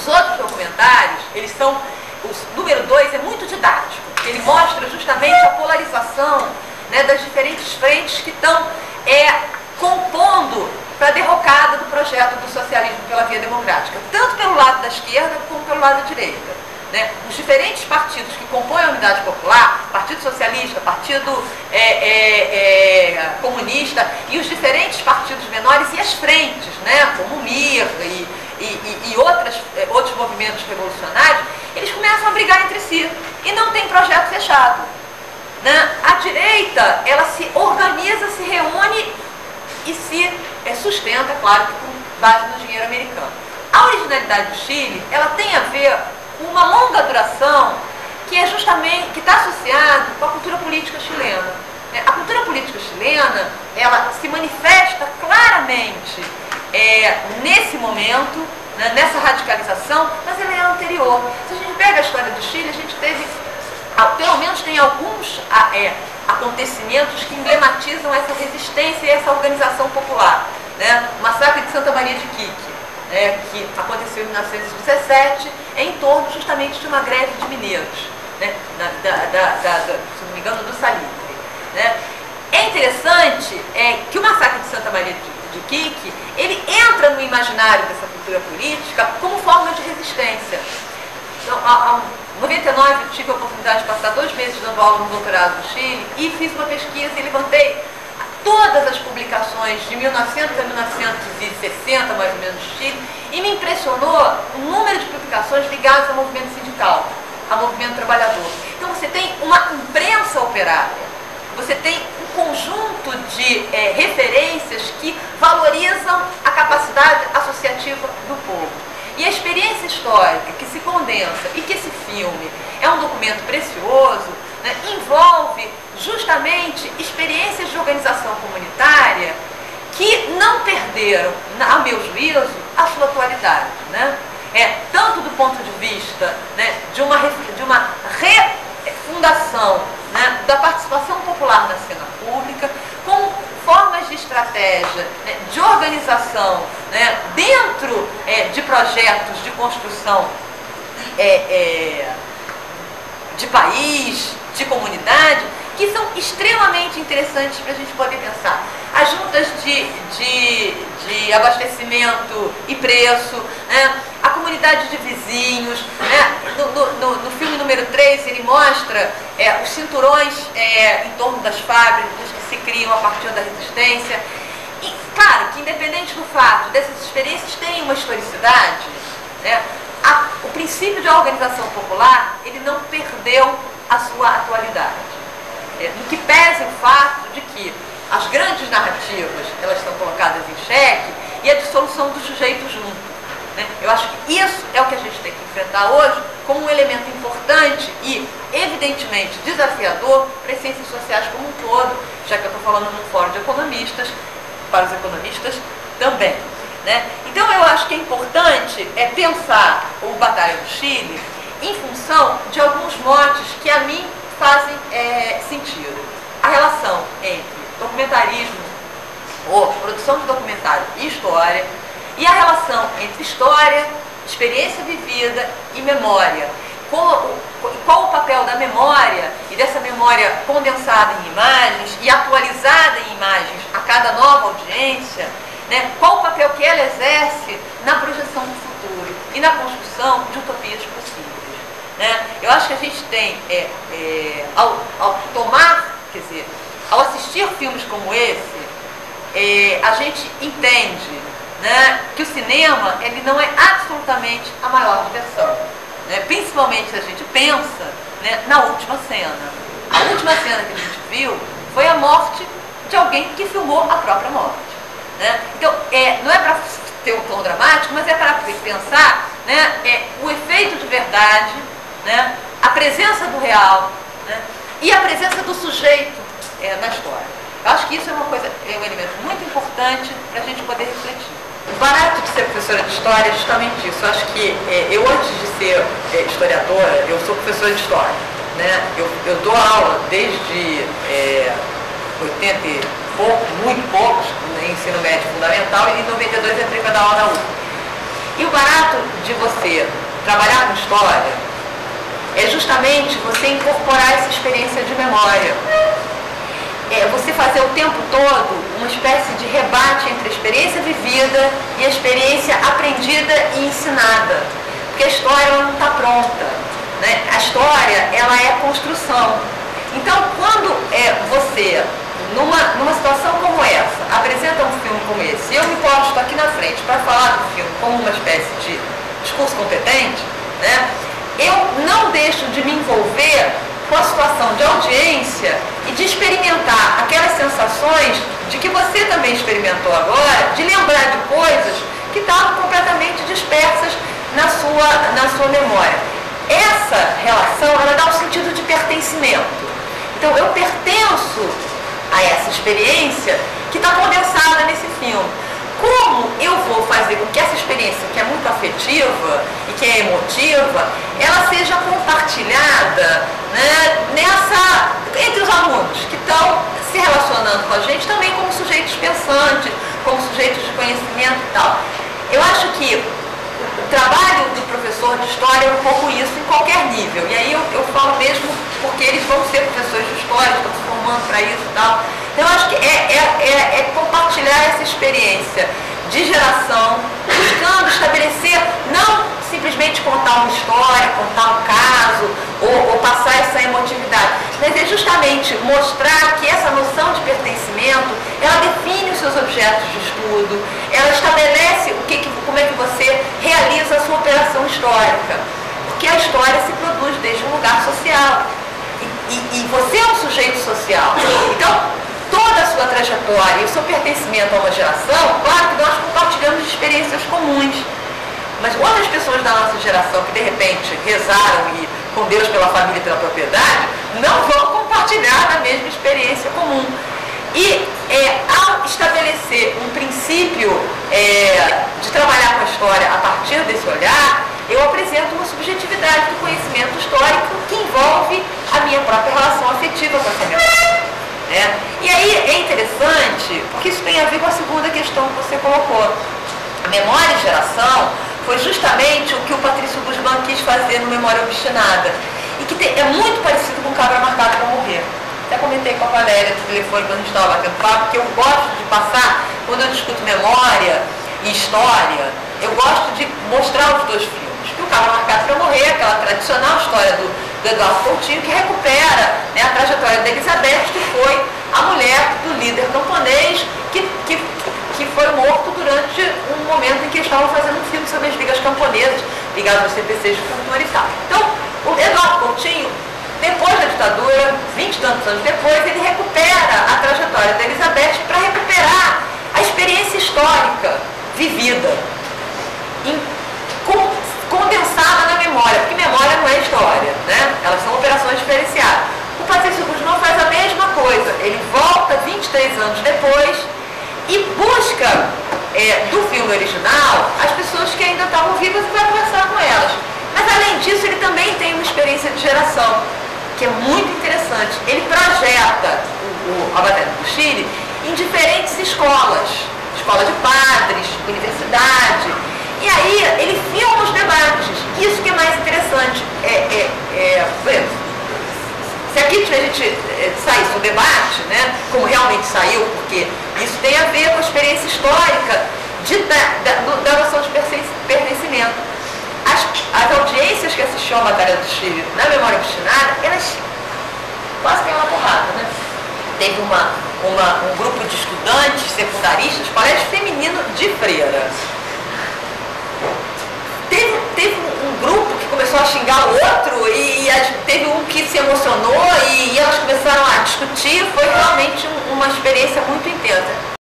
Os outros documentários, eles são... O número 2 é muito didático. Ele mostra justamente a polarização, né, das diferentes frentes que estão compondo para a derrocada do projeto do socialismo pela via democrática, tanto pelo lado da esquerda como pelo lado da direita. Né? Os diferentes partidos que compõem a Unidade Popular, Partido Socialista, Partido Comunista, e os diferentes partidos menores e as frentes, né, como o MIR e outros movimentos revolucionários, eles começam a brigar entre si e não tem projeto fechado. Né? A direita, ela se organiza, se reúne e se sustenta, claro, com base no dinheiro americano. A originalidade do Chile, ela tem a ver com uma longa duração que é justamente, que está associada com a cultura política chilena. A cultura política chilena, ela se manifesta claramente nesse momento, né, nessa radicalização, mas ela é anterior. Se a gente pega a história do Chile, a gente teve, pelo menos tem alguns acontecimentos que emblematizam essa resistência e essa organização popular. Né? O massacre de Santa Maria de Iquique, que aconteceu em 1917, em torno justamente de uma greve de mineiros, né? Se não me engano, do Salitre. Né? É interessante que o massacre de Santa Maria de Iquique, ele entra no imaginário dessa cultura política como forma de resistência. Então, em 99, eu tive a oportunidade de passar 2 meses dando aula no doutorado no Chile e fiz uma pesquisa e levantei todas as publicações de 1900 a 1960, mais ou menos, no Chile, e me impressionou o número de publicações ligadas ao movimento sindical, ao movimento trabalhador. Então você tem uma imprensa operária, você tem um conjunto de referências que valorizam a capacidade associativa do povo. E a experiência histórica que se condensa e que esse filme é um documento precioso, né, envolve justamente experiências de organização comunitária que não perderam, a meu juízo, a sua atualidade. Né? Tanto do ponto de vista, né, de uma refundação, né, da participação popular na cena pública, como formas de estratégia, né, de organização, né, dentro de projetos de construção de país, de comunidade, que são extremamente interessantes para a gente poder pensar. As juntas de abastecimento e preço, né, a comunidade de vizinhos. Né, no filme número 3, ele mostra os cinturões em torno das fábricas que se criam a partir da resistência. E, claro, que independente do fato dessas experiências terem uma historicidade, né, o princípio de organização popular, ele não perdeu a sua atualidade. No que pese o fato de que as grandes narrativas, elas estão colocadas em xeque e a dissolução do sujeito junto. Né? Eu acho que isso é o que a gente tem que enfrentar hoje como um elemento importante e, evidentemente, desafiador para as ciências sociais como um todo, já que eu estou falando num fórum de economistas, para os economistas também. Né? Então eu acho que é importante pensar o Batalha do Chile em função de alguns motes que a mim fazem sentido. A relação entre documentarismo, ou produção de documentário e história, e a relação entre história, experiência vivida e memória. Qual o papel da memória, e dessa memória condensada em imagens e atualizada em imagens a cada nova audiência, né? Qual o papel que ela exerce na projeção do futuro e na construção de utopias possíveis. Né? Eu acho que a gente tem, ao tomar, quer dizer, ao assistir filmes como esse, a gente entende, né, que o cinema, ele não é absolutamente a maior diversão. Né? Principalmente se a gente pensa, né, na última cena. A última cena que a gente viu foi a morte de alguém que filmou a própria morte. Né? Então, não é para ter um tom dramático, mas é para pensar, né, o efeito de verdade, né, a presença do real, né, e a presença do sujeito na história. Eu acho que isso é um elemento muito importante para a gente poder refletir. O barato de ser professora de história é justamente isso. Eu acho que eu, antes de ser historiadora, eu sou professora de história. Né? Eu dou aula desde 80 e pouco, muito poucos, no ensino médio fundamental, e em 92 entrei para dar aula na UFRGS. E o barato de você trabalhar com história é justamente você incorporar essa experiência de memória. É você fazer o tempo todo uma espécie de rebate entre a experiência vivida e a experiência aprendida e ensinada. Porque a história ela não está pronta, né? A história ela é construção. Então, quando você, numa situação como essa, apresenta um filme como esse, e eu me posto aqui na frente para falar do filme como uma espécie de discurso competente, né? Eu não deixo de me envolver com a situação de audiência e de experimentar aquelas sensações de que você também experimentou agora, de lembrar de coisas que estavam completamente dispersas na sua memória. Essa relação, ela dá um sentido de pertencimento. Então, eu pertenço a essa experiência que está condensada nesse filme. Como eu vou fazer com que essa experiência, que é muito afetiva e que é emotiva, ela seja compartilhada, né, entre os alunos que estão se relacionando com a gente também como sujeitos pensantes, como sujeitos de conhecimento e tal. Eu acho que o trabalho do professor de história é um pouco isso em qualquer nível. E aí eu falo mesmo porque eles vão ser professores de história, estão se formando para isso e tal. Então eu acho que é compartilhar essa experiência de geração, buscando estabelecer, não simplesmente contar uma história, contar um caso, ou passar essa emotividade, mas é justamente mostrar que essa noção de pertencimento, ela define os seus objetos de estudo, ela estabelece como é que você realiza a sua operação histórica, porque a história se produz desde um lugar social, e você é um sujeito social. Então, toda a sua trajetória e o seu pertencimento a uma geração, claro que nós compartilhamos experiências comuns, mas outras pessoas da nossa geração que de repente rezaram e com Deus pela família e pela propriedade, não vão compartilhar a mesma experiência comum. E ao estabelecer um princípio de trabalhar com a história a partir desse olhar, eu apresento uma subjetividade do conhecimento histórico que envolve a minha própria relação afetiva com essa memória. E aí é interessante, porque isso tem a ver com a segunda questão que você colocou. A memória e geração foi justamente o que o Patrício Guzmán quis fazer no Memória Obstinada, e que é muito parecido com Cabra Marcado para Morrer. Até comentei com a Valéria no telefone quando a gente estava batendo papo, que eu gosto de passar, quando eu discuto memória e história, eu gosto de mostrar os dois filmes. Que o Cabra Marcado para Morrer, aquela tradicional história do Eduardo Coutinho, que recupera, né, a trajetória da Elizabeth, que foi a mulher do líder camponês que foi morto durante um momento em que estavam fazendo um filme sobre as ligas camponesas, ligadas aos CPCs de cultura e tal. Então, o Eduardo Coutinho, depois da ditadura, 20 e tantos anos depois, ele recupera a trajetória da Elizabeth para recuperar a experiência histórica vivida, condensada na memória, porque memória não é história, né? Elas são operações diferenciadas. O Patrício Guzmán faz a mesma coisa, ele volta 23 anos depois e busca do filme original as pessoas que ainda estavam vivas e vai conversar com elas. Mas além disso, ele também tem uma experiência de geração, que é muito interessante. Ele projeta a Batalha do Chile em diferentes escolas, escola de padres, universidade. E aí ele filma os debates. Isso que é mais interessante. Por exemplo, se aqui a gente saísse um debate, né, como realmente saiu, porque isso tem a ver com a experiência histórica da noção de pertencimento. As audiências que assistiam a Batalha do Chile na Memória Obstinada, elas quase têm uma porrada, né? Teve um grupo de estudantes secundaristas, colégio feminino de freira. Teve um grupo que começou a xingar o outro e teve um que se emocionou e elas começaram a discutir. Foi realmente uma experiência muito intensa.